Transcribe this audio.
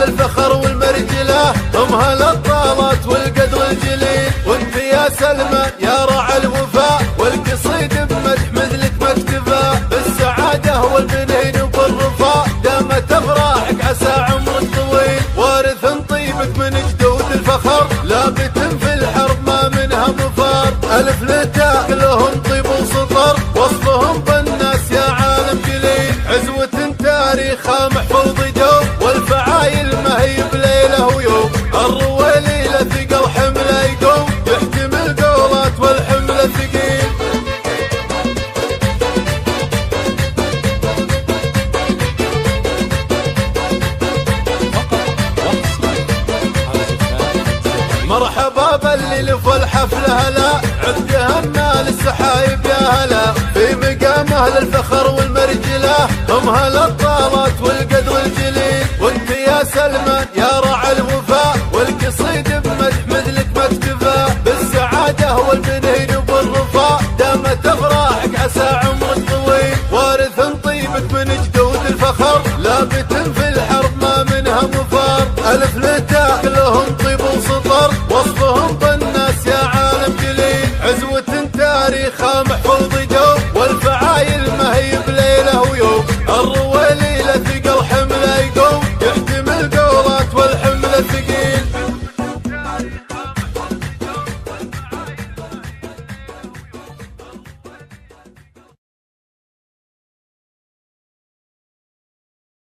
أهل الفخر والمرجلة، هم هل الطالات والقدر الجليل. وانت يا سلمى يا راعي الوفاء، والقصيد بمدح مثلك ما اكتفى، بالسعادة والبنين وبالرفاء، دامت أفراحك عسى عمرك طويل. وارث طيبك من جدود الفخر، لابت في الحرب ما منها مفر. ألف لتاء لهم طيب وسطر، وصفهم بالناس يا عالم جليل. عزوة تاريخها محفوظ دوم، والفعايل ما هي بليلة ويوم. الرويليلة ثقل حمله يقوم، يحتمل قولات والحمل ثقيل. مرحبا بالليل والحفل هلا، عد هنا للسحايب يا هلا، في مقام أهل الفخر والمرجلة، هم هلا